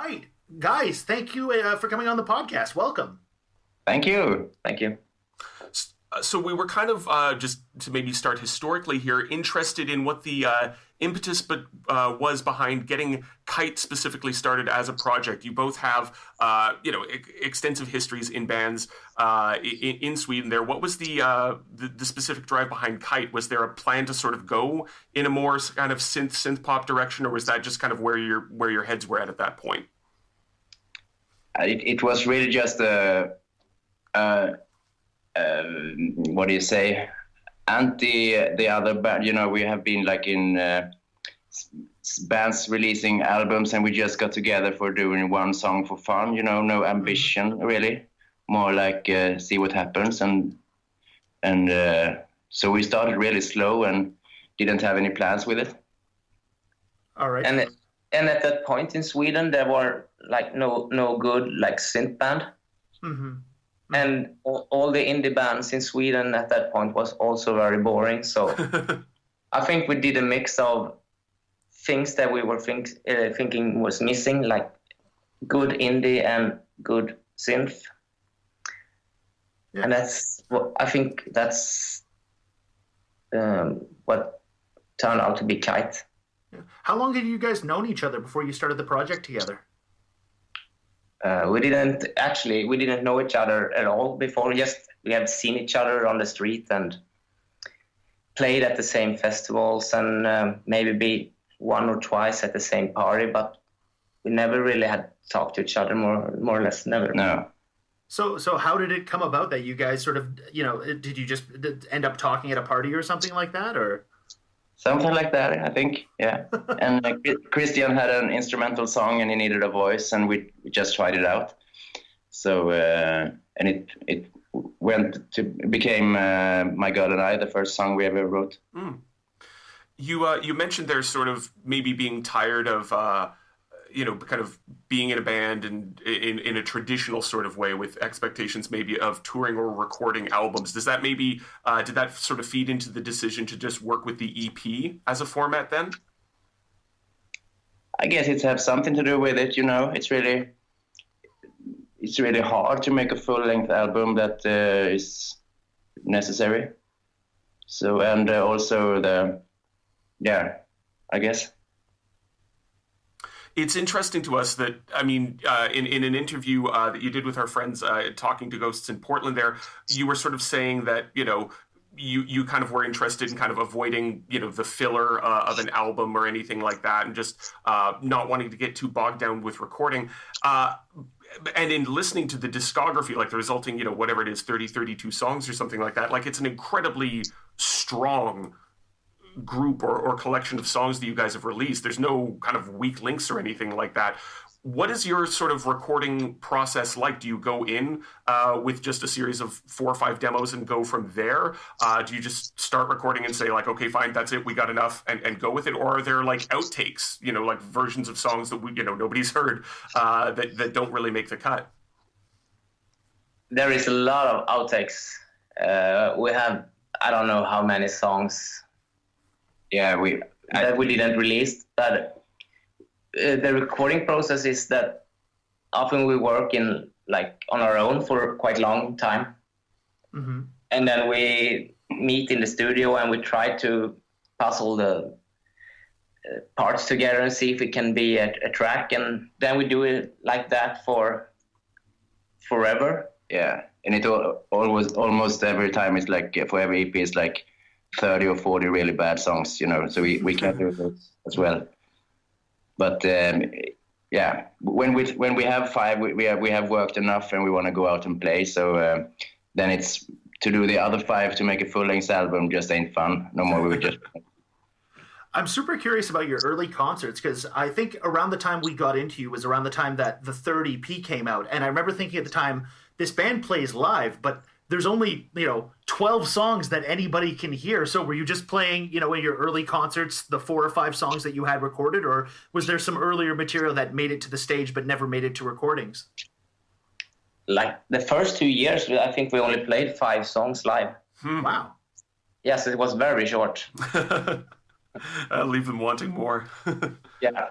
right, guys, thank you for coming on the podcast. Welcome. Thank you. Thank you. So we were kind of, just to maybe start historically here, interested in what the impetus was behind getting Kite specifically started as a project. You both have, extensive histories in bands in Sweden there. What was the specific drive behind Kite? Was there a plan to sort of go in a more kind of synth pop direction, or was that just kind of where your heads were at that point? It was really just what do you say, anti the other band. We have been like in bands releasing albums, and we just got together for doing one song for fun. No ambition really, more like see what happens. And so we started really slow and didn't have any plans with it. All right. And at that point in Sweden, there were like no good like synth band. Mm-hmm. And all the indie bands in Sweden at that point was also very boring. So I think we did a mix of things that we were thinking was missing, like good indie and good synth. Yeah. And that's what I think what turned out to be Kite. Yeah. How long had you guys known each other before you started the project together? We didn't know each other at all before. Just we have seen each other on the street and played at the same festivals and maybe be one or twice at the same party, but we never really had talked to each other more or less. Never. No. So how did it come about that you guys sort of, did you just end up talking at a party or something like that, or? Something like that, I think, yeah. And Christian had an instrumental song and he needed a voice, and we just tried it out. So, and it became My Girl and I, the first song we ever wrote. Mm. You mentioned there's sort of maybe being tired of, kind of being in a band and in a traditional sort of way with expectations maybe of touring or recording albums. Does that maybe, did that sort of feed into the decision to just work with the EP as a format then? I guess it has something to do with it, It's really hard to make a full-length album that is necessary. So, and also I guess. It's interesting to us that, in an interview that you did with our friends Talking to Ghosts in Portland there, you were sort of saying that, you kind of were interested in kind of avoiding, the filler of an album or anything like that, and just not wanting to get too bogged down with recording. And in listening to the discography, like the resulting, whatever it is, 32 songs or something like that, like it's an incredibly strong group or collection of songs that you guys have released. There's no kind of weak links or anything like that. What is your sort of recording process like? Do you go in with just a series of 4 or 5 demos and go from there? Do you just start recording and say like, okay, fine, that's it, we got enough, and go with it? Or are there like outtakes, like versions of songs that nobody's heard that don't really make the cut? There is a lot of outtakes. We have, I don't know how many songs. Yeah, that we didn't release, but the recording process is that often we work on our own for quite a long time. Mm-hmm. And then we meet in the studio and we try to puzzle the parts together and see if it can be a track, and then we do it like that for forever. Yeah, and it always almost every time it's like for every EP it's like 30 or 40 really bad songs, so we can do those as well. But when we have 5, we have worked enough and we want to go out and play. So then it's to do the other 5 to make a full-length album just ain't fun no more. We just. I'm super curious about your early concerts, because I think around the time we got into you was around the time that the third EP came out, and I remember thinking at the time, this band plays live, but there's only 12 songs that anybody can hear. So were you just playing in your early concerts the 4 or 5 songs that you had recorded, or was there some earlier material that made it to the stage but never made it to recordings? Like the first 2 years, I think we only played 5 songs live. Wow. Yes, it was very short. Leave them wanting more. Yeah.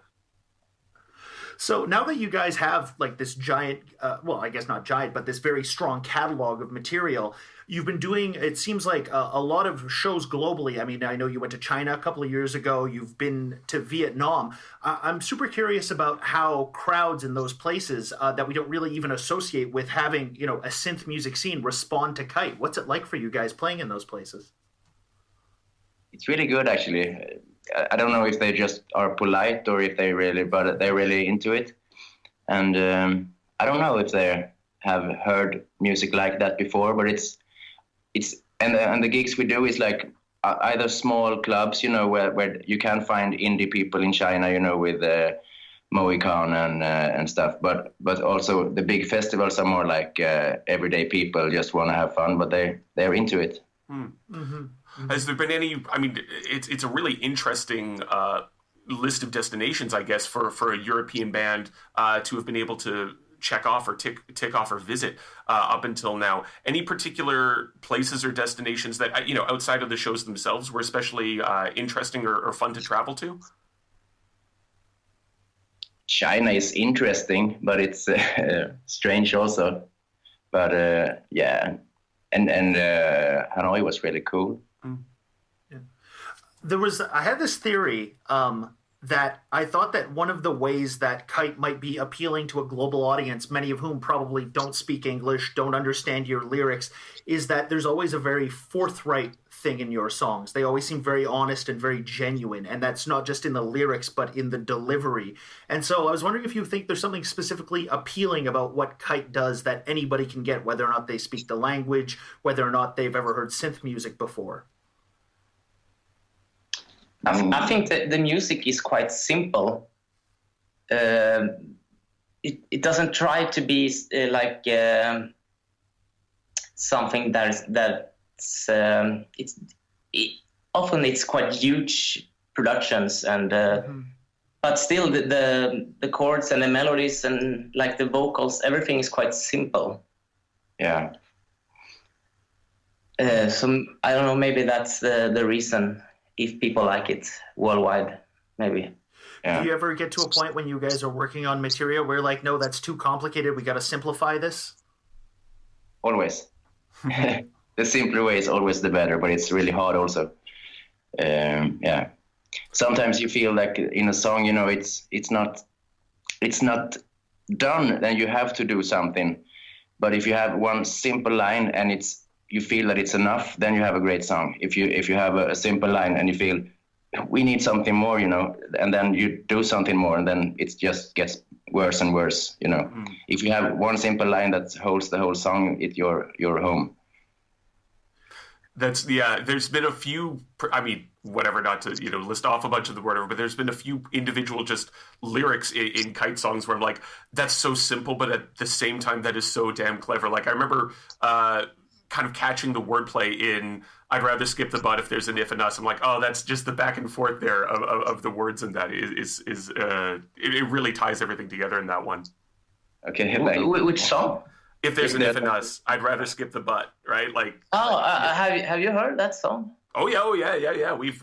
So now that you guys have like this giant, well, I guess not giant, but this very strong catalog of material, you've been doing, it seems like a lot of shows globally. I mean, I know you went to China a couple of years ago, you've been to Vietnam. I'm super curious about how crowds in those places that we don't really even associate with having, you know, a synth music scene respond to Kite. What's it like for you guys playing in those places? It's really good, actually. I don't know if they just are polite or if but they're really into it. And I don't know if they have heard music like that before, but it's and the gigs we do is like either small clubs, you know, where you can find indie people in China, you know, with Mohican and stuff, but also the big festivals are more like everyday people just want to have fun, but they're into it. Mm-hmm. Has there been any? I mean, it's a really interesting list of destinations, I guess, for a European band to have been able to check off or tick off or visit up until now. Any particular places or destinations that, you know, outside of the shows themselves were especially interesting or fun to travel to? China is interesting, but it's strange also. But yeah, and Hanoi was really cool. Yeah. I had this theory that I thought that one of the ways that Kite might be appealing to a global audience, many of whom probably don't speak English, don't understand your lyrics, is that there's always a very forthright thing in your songs. They always seem very honest and very genuine, and that's not just in the lyrics, but in the delivery. And so I was wondering if you think there's something specifically appealing about what Kite does that anybody can get, whether or not they speak the language, whether or not they've ever heard synth music before. I think that the music is quite simple. It doesn't try to be something often it's quite huge productions and but still the chords and the melodies and like the vocals, everything is quite simple. Yeah. So I don't know, maybe that's the reason. If people like it worldwide, maybe. Yeah. Do you ever get to a point when you guys are working on material where like, no, that's too complicated, we got to simplify this? Always. The simpler way is always the better, but it's really hard also. Yeah. Sometimes you feel like in a song, you know, it's not done, then you have to do something. But if you have one simple line and you feel that it's enough, then you have a great song. If you have a simple line and you feel we need something more, you know, and then you do something more, and then it just gets worse and worse, you know. Mm. If you have one simple line that holds the whole song, you're home. There's been a few, I mean, whatever, not to, you know, list off a bunch of the whatever, but there's been a few individual just lyrics in Kite songs where I'm like, that's so simple, but at the same time, that is so damn clever. Like I remember kind of catching the wordplay in I'd rather skip the butt if there's an if and us. I'm like, oh, that's just the back and forth there of the words, and that it really ties everything together in that one. Okay, which song? If there's an if and us, I'd rather skip the butt, right? Like, have you heard that song? Oh yeah. We've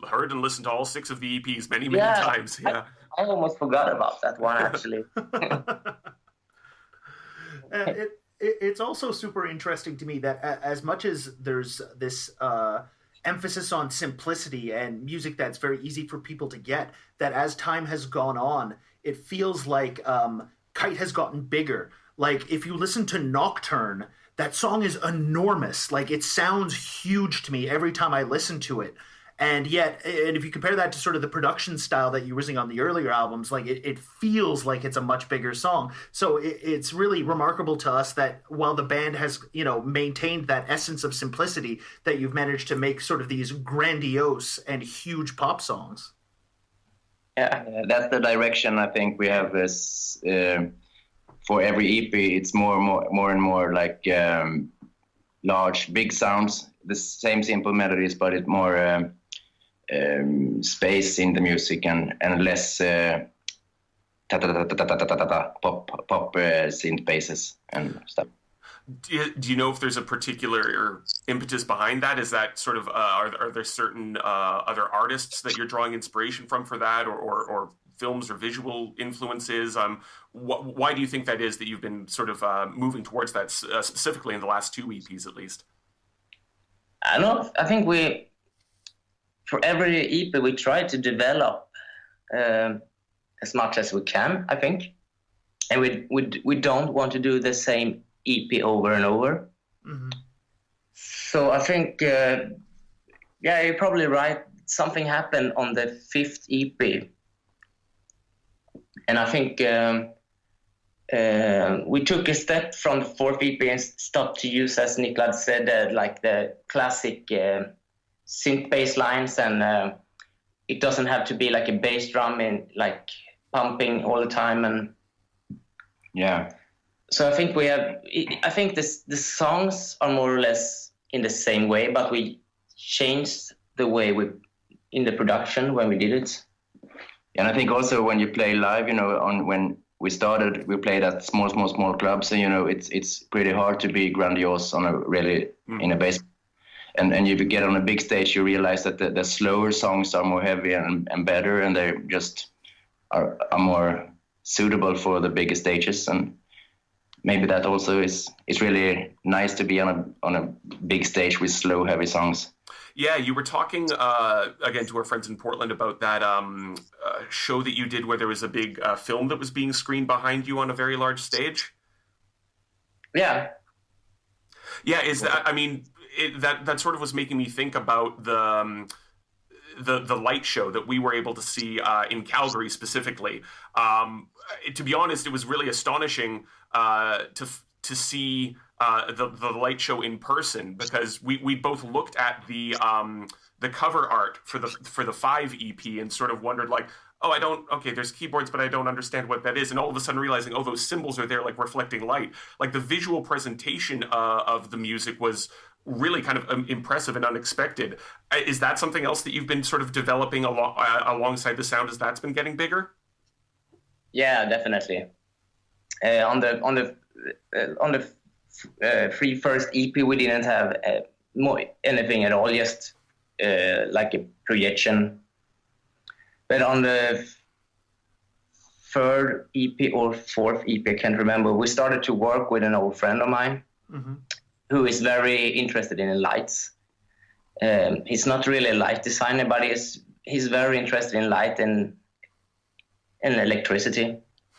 heard and listened to all 6 of the EPs many times. Yeah, I almost forgot about that one actually. It's also super interesting to me that as much as there's this emphasis on simplicity and music that's very easy for people to get, that as time has gone on, it feels like Kite has gotten bigger. Like if you listen to Nocturne, that song is enormous. Like it sounds huge to me every time I listen to it. And yet, and if you compare that to sort of the production style that you were using on the earlier albums, like it feels like it's a much bigger song. So it's really remarkable to us that while the band has, you know, maintained that essence of simplicity, that you've managed to make sort of these grandiose and huge pop songs. Yeah, that's the direction I think we have this for every EP. It's more and more like large, big sounds, the same simple melodies, but it's more space in the music and less pop synth basses and stuff. Do you know if there's a particular impetus behind that? Is that sort of are there certain other artists that you're drawing inspiration from for that, or films or visual influences? Why do you think that is that you've been sort of moving towards that specifically in the last 2 EPs at least? I don't. I think for every EP we try to develop as much as we can. I think, and we don't want to do the same EP over and over. Mm-hmm. So I think, yeah, you're probably right. Something happened on the 5th EP, and I think we took a step from the 4th EP and stopped to use, as Niklad said, like the classic synth bass lines, and it doesn't have to be like a bass drum and like pumping all the time. And yeah, so I think the songs are more or less in the same way, but we changed the way in the production when we did it. And I think also when you play live, when we started, we played at small clubs, and it's pretty hard to be grandiose on in a bass. And if you get on a big stage, you realize that the slower songs are more heavy and better, and they just are more suitable for the bigger stages. And maybe that also is really nice to be on a big stage with slow, heavy songs. Yeah, you were talking again to our friends in Portland about that show that you did where there was a big film that was being screened behind you on a very large stage. Yeah. Yeah, is that? I mean, that sort of was making me think about the light show that we were able to see in Calgary specifically. To be honest, it was really astonishing to see the light show in person, because we both looked at the cover art for the 5 EP and sort of wondered like, there's keyboards, but I don't understand what that is. And all of a sudden realizing, those symbols are there like reflecting light. Like the visual presentation of the music was really kind of impressive and unexpected. Is that something else that you've been sort of developing alongside the sound as that's been getting bigger? Yeah, definitely. On the first EP, we didn't have anything at all, just like a projection. But on the 3rd EP or 4th EP, I can't remember, we started to work with an old friend of mine, mm-hmm. who is very interested in lights. He's not really a light designer, but he's very interested in light and electricity.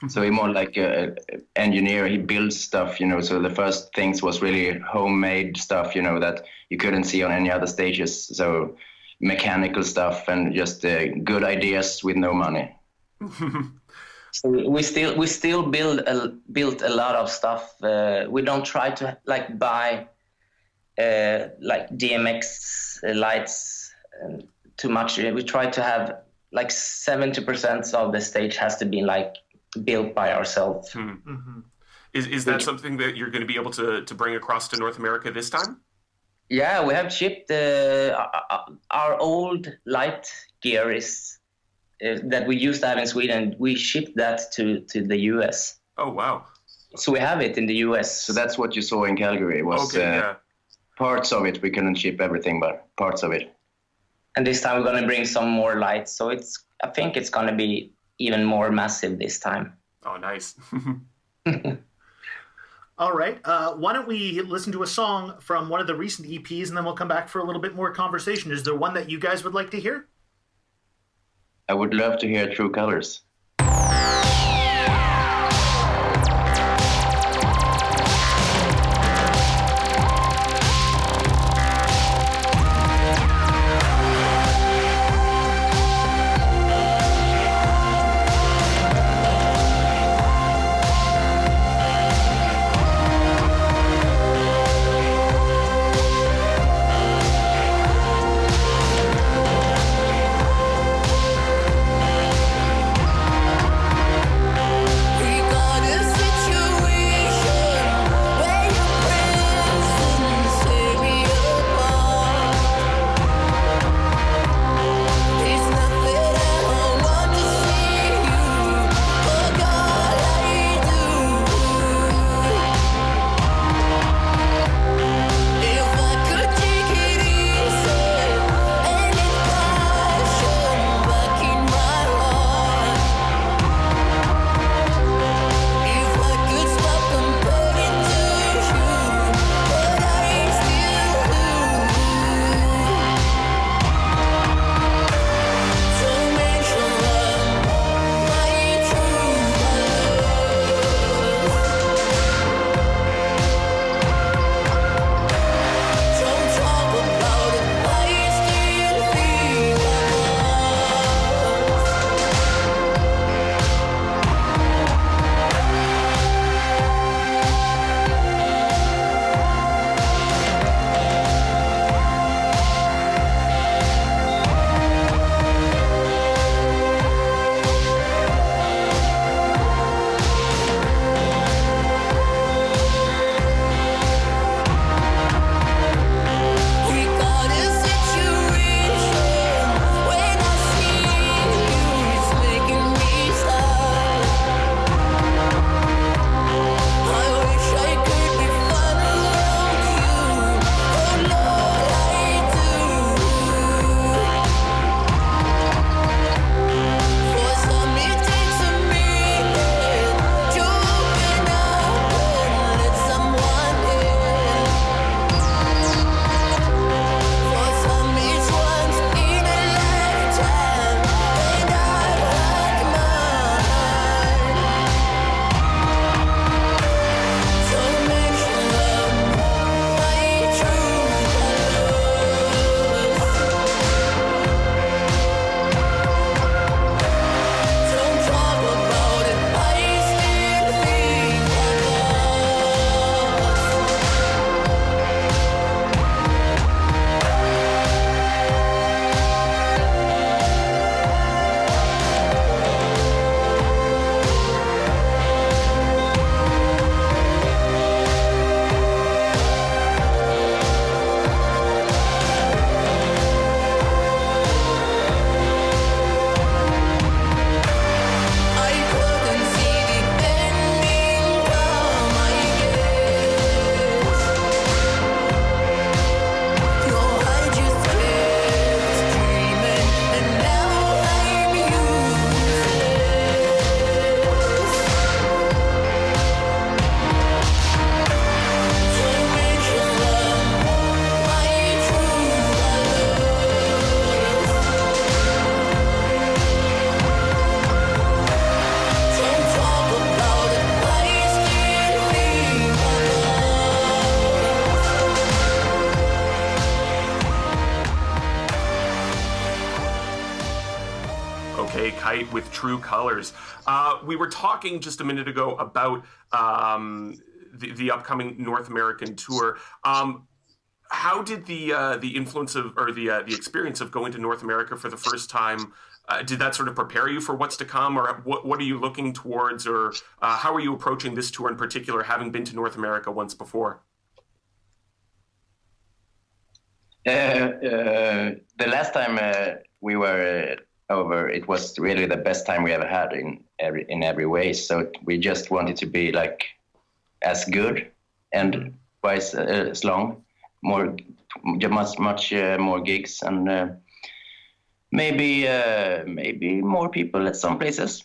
So he's more like an engineer. He builds stuff, so the first things was really homemade stuff, that you couldn't see on any other stages. So mechanical stuff and just good ideas with no money. So we still built a lot of stuff. We don't try to like buy like DMX lights too much. We try to have like 70% of the stage has to be like built by ourselves. Mm-hmm. Is that something that you're going to be able to bring across to North America this time? Yeah, we have shipped our old light gear that we used to have in Sweden. We shipped that to the US. Oh, wow. So we have it in the US. So that's what you saw in Calgary was parts of it. We couldn't ship everything, but parts of it. And this time we're going to bring some more lights. So I think it's going to be even more massive this time. Oh, nice. All right. Why don't we listen to a song from one of the recent EPs, and then we'll come back for a little bit more conversation. Is there one that you guys would like to hear? I would love to hear True Colors. Kite with True Colors. We were talking just a minute ago about the upcoming North American tour. How did the influence of, or the experience of going to North America for the first time, did that sort of prepare you for what's to come, or what are you looking towards, or how are you approaching this tour in particular, having been to North America once before? The last time we were over, it was really the best time we ever had in every way. So we just wanted to be like as good and twice as long, much more gigs, and maybe more people at some places.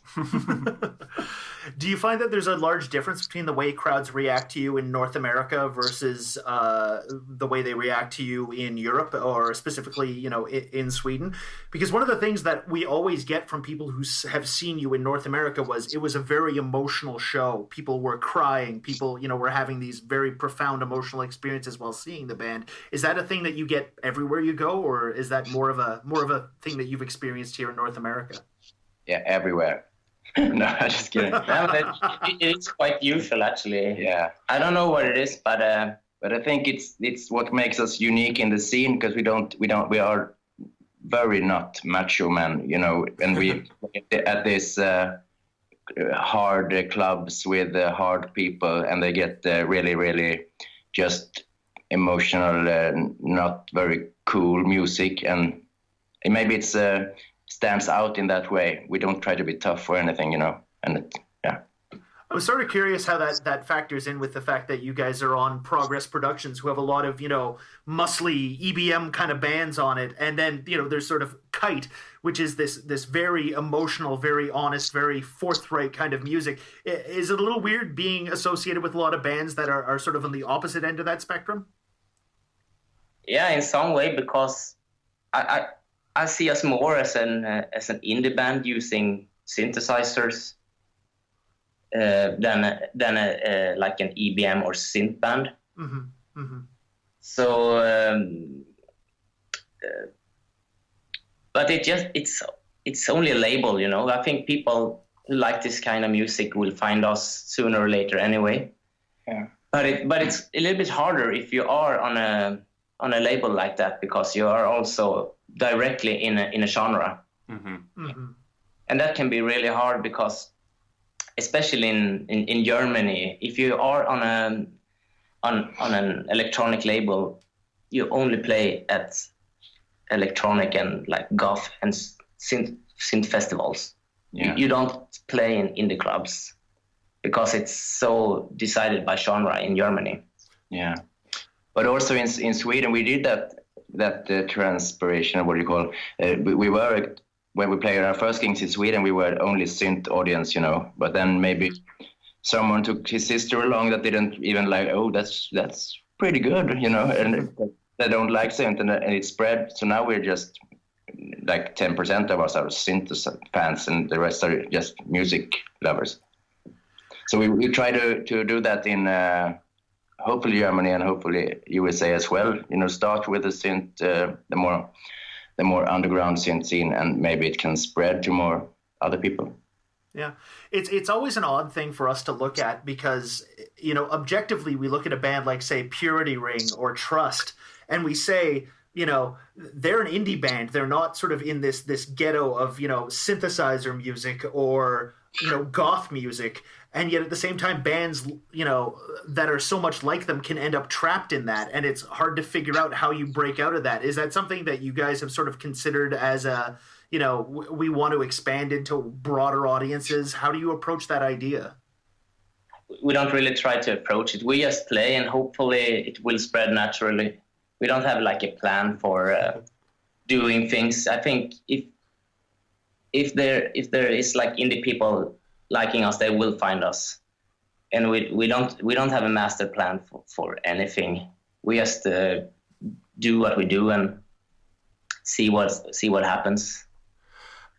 Do you find that there's a large difference between the way crowds react to you in North America versus the way they react to you in Europe, or specifically, in Sweden? Because one of the things that we always get from people who have seen you in North America was it was a very emotional show. People were crying. People, were having these very profound emotional experiences while seeing the band. Is that a thing that you get everywhere you go, or is that more of a thing that you've experienced here in North America? Yeah, everywhere. No, I'm just kidding. No, it's quite usual, actually. Yeah, I don't know what it is, but I think it's what makes us unique in the scene, because we are very not macho men, and we at this hard clubs with hard people, and they get really, really just emotional, not very cool music, and maybe it's stands out in that way. We don't try to be tough or anything, and yeah. I was sort of curious how that factors in with the fact that you guys are on Progress Productions, who have a lot of, muscly EBM kind of bands on it. And then, there's sort of Kite, which is this very emotional, very honest, very forthright kind of music. Is it a little weird being associated with a lot of bands that are sort of on the opposite end of that spectrum? Yeah, in some way, because I see us more as an indie band using synthesizers than like an EBM or synth band. Mm-hmm. Mm-hmm. So, but it's only a label, I think people who like this kind of music will find us sooner or later anyway. Yeah. But it's a little bit harder if you are on a label like that, because you are also directly in a genre. Mm-hmm. Mm-hmm. And that can be really hard, because especially in Germany, if you are on an electronic label, you only play at electronic and like goth and synth festivals. Yeah. You don't play in indie clubs, because it's so decided by genre in Germany. Yeah, but also in Sweden we did that transpiration, what do you call we were, when we played our first gigs in Sweden, we were only synth audience, but then maybe someone took his sister along that didn't even like, oh, that's pretty good, and they don't like synth, and it spread. So now we're just like 10% of us are synth fans, and the rest are just music lovers. So we try to do that in hopefully Germany and hopefully USA as well. Start with the synth, the more underground synth scene, and maybe it can spread to more other people. Yeah, it's always an odd thing for us to look at, because objectively we look at a band like, say, Purity Ring or Trust, and we say, they're an indie band. They're not sort of in this ghetto of synthesizer music or goth music. And yet at the same time, bands, that are so much like them can end up trapped in that. And it's hard to figure out how you break out of that. Is that something that you guys have sort of considered as a, we want to expand into broader audiences? How do you approach that idea? We don't really try to approach it. We just play, and hopefully it will spread naturally. We don't have like a plan for doing things. I think if there is like indie people liking us, they will find us, and we don't have a master plan for anything. We just do what we do and see what happens.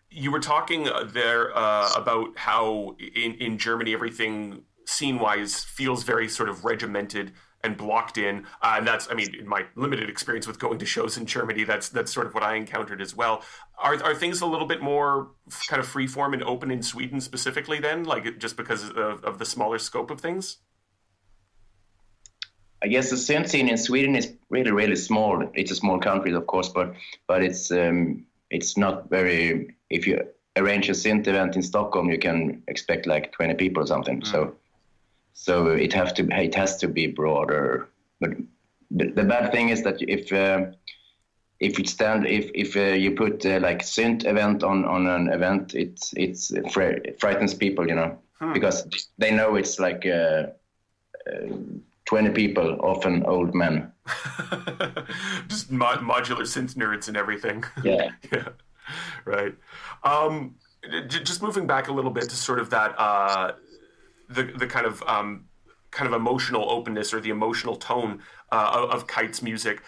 You were talking there about how in Germany everything scene-wise feels very sort of regimented and blocked in. And that's, I mean, in my limited experience with going to shows in Germany, that's sort of what I encountered as well. Are things a little bit more kind of freeform and open in Sweden specifically then, like just because of the smaller scope of things? I guess the synth scene in Sweden is really, really small. It's a small country, of course, but it's not very. If you arrange a synth event in Stockholm, you can expect like 20 people or something. So it has to be broader. But the bad thing is that if you put like synth event on an event, it frightens people, because they know it's like 20 people, often old men. Just modular synth nerds and everything. Yeah. Yeah. Right. Just moving back a little bit to sort of that the kind of emotional openness or the emotional tone of Kite's music.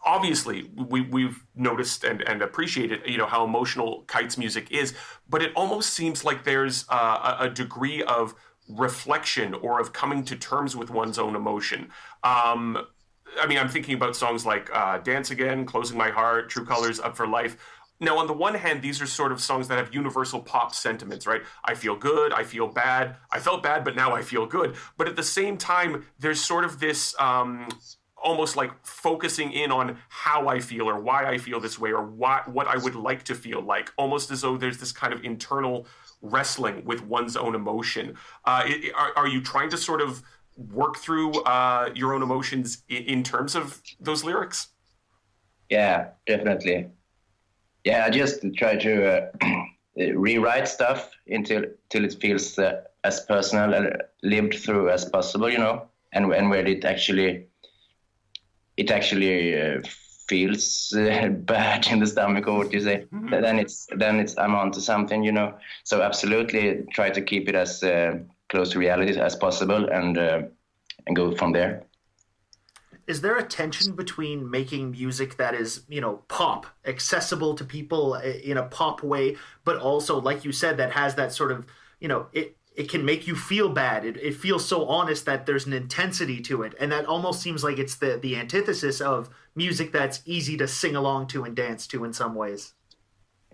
Obviously, we've noticed and appreciated, how emotional Kite's music is, but it almost seems like there's a degree of reflection or of coming to terms with one's own emotion. I mean, I'm thinking about songs like Dance Again, Closing My Heart, True Colors, Up for Life. Now, on the one hand, these are sort of songs that have universal pop sentiments, right? I feel good, I feel bad, I felt bad, but now I feel good. But at the same time, there's sort of this almost like focusing in on how I feel or why I feel this way or what I would like to feel like, almost as though there's this kind of internal wrestling with one's own emotion. Are you trying to sort of work through your own emotions in terms of those lyrics? Yeah, definitely. Yeah, I just try to rewrite stuff till it feels as personal and lived through as possible, and where it actually feels bad in the stomach, or what you say, then it's I'm onto something, So absolutely try to keep it as close to reality as possible and go from there. Is there a tension between making music that is, pop, accessible to people in a pop way, but also, like you said, that has that sort of, it can make you feel bad. It feels so honest that there's an intensity to it. And that almost seems like it's the antithesis of music that's easy to sing along to and dance to in some ways.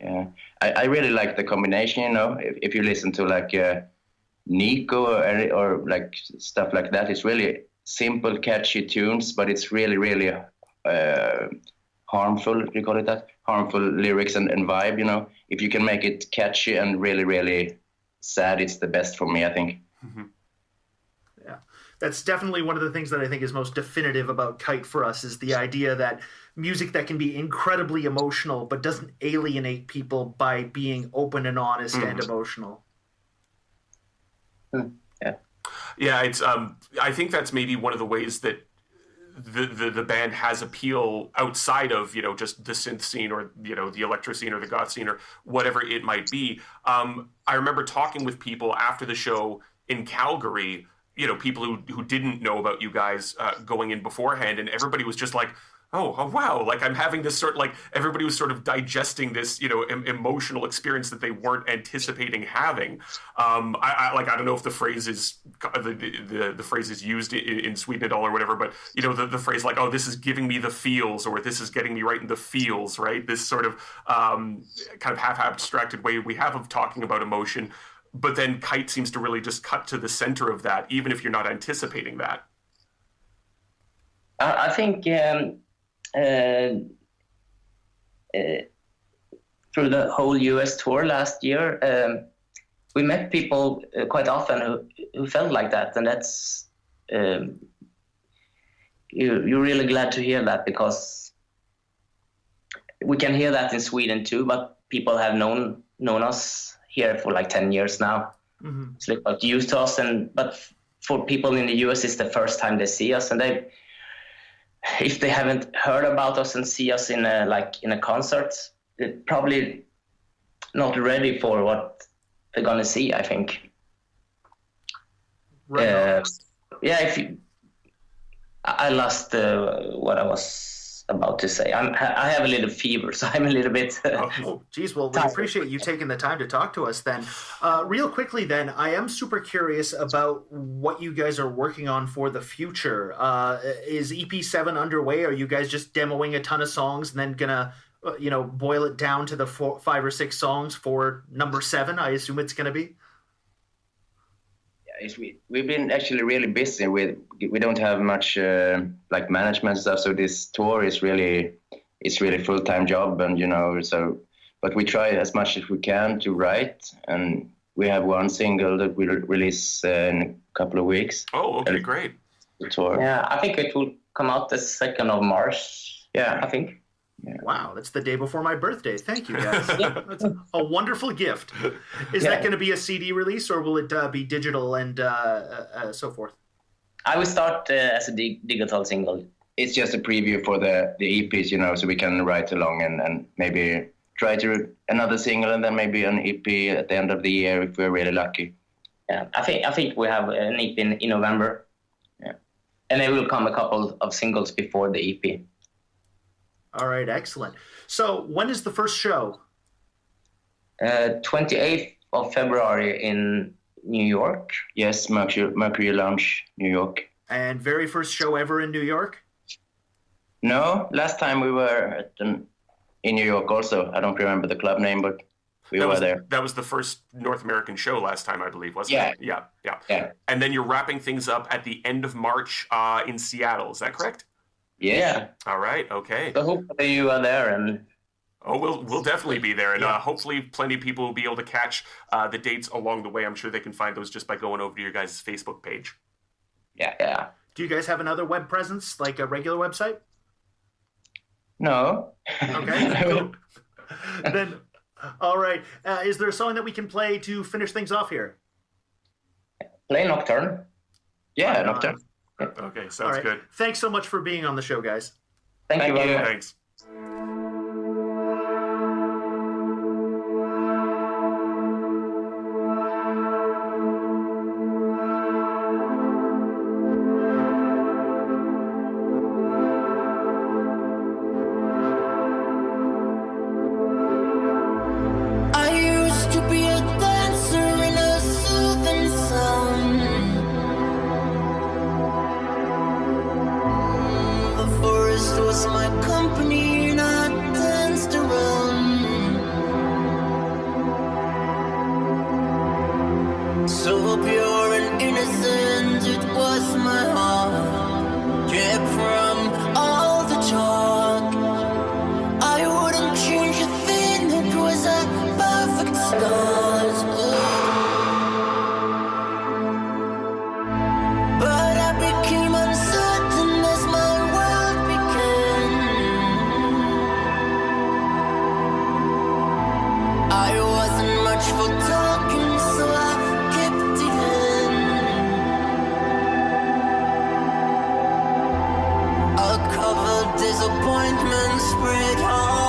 Yeah, I really like the combination, if you listen to like Nico or like stuff like that, it's really simple, catchy tunes, but it's really, really harmful, do you call it that? Harmful lyrics and vibe, If you can make it catchy and really, really sad, it's the best for me, I think. Mm-hmm. Yeah, that's definitely one of the things that I think is most definitive about Kite for us, is the idea that music that can be incredibly emotional but doesn't alienate people by being open and honest and emotional. Yeah. Yeah, it's. I think that's maybe one of the ways that the band has appeal outside of just the synth scene or the electro scene or the goth scene or whatever it might be. I remember talking with people after the show in Calgary. People who didn't know about you guys going in beforehand, and everybody was just like, oh wow, like I'm having this sort, like everybody was sort of digesting this emotional experience that they weren't anticipating having. I don't know if the phrase is the phrase is used in Sweden at all or whatever, but the phrase like, oh, this is giving me the feels, or this is getting me right in the feels, right? This sort of kind of half abstracted way we have of talking about emotion, but then Kite seems to really just cut to the center of that, even if you're not anticipating that. I think through the whole US tour last year, we met people quite often who felt like that, and that's you're really glad to hear that, because we can hear that in Sweden too, but people have known us here for like 10 years now. Mm-hmm. It's like used to us, but for people in the US, it's the first time they see us, and if they haven't heard about us and see us in a concert, they're probably not ready for what they're gonna see, I think. Right. Yeah, I lost what I was about to say. I have a little fever, so I'm a little bit. Oh, geez. Well, we appreciate you taking the time to talk to us then. Real quickly, then, I am super curious about what you guys are working on for the future. Is EP7 underway? Are you guys just demoing a ton of songs and then gonna, boil it down to the 5 or 6 songs for number 7? I assume it's gonna be. We've been actually really busy with. We don't have much like management stuff, so this tour is really full-time job, and so. But we try as much as we can to write, and we have one single that we'll release in a couple of weeks. Oh, okay, great. The tour. Yeah, I think it will come out the 2nd of March. Yeah, I think. Yeah. Wow, that's the day before my birthday. Thank you, guys. That's a wonderful gift. Is that going to be a CD release, or will it be digital and so forth? I will start as a digital single. It's just a preview for the EPs, so we can write along and maybe try to another single and then maybe an EP at the end of the year if we're really lucky. Yeah, I think we have an EP in November. Yeah, and there will come a couple of singles before the EP. All right, excellent. So when is the first show? 28th of February in New York. Yes, Mercury Lounge, New York. And very first show ever in New York? No, last time we were in New York also. I don't remember the club name, but we were there. That was the first North American show last time, I believe, wasn't it? Yeah. And then you're wrapping things up at the end of March in Seattle. Is that correct? Yeah. All right. Okay. So hopefully you are there, and we'll definitely be there, and hopefully plenty of people will be able to catch the dates along the way. I'm sure they can find those just by going over to your guys' Facebook page. Yeah. Do you guys have another web presence, like a regular website? No. Okay. Cool. Then, all right. Is there a song that we can play to finish things off here? Play Nocturne. Yeah, Nocturne. Okay, sounds good. Thanks so much for being on the show, guys. Thank you. Thanks. Disappointment spread hard.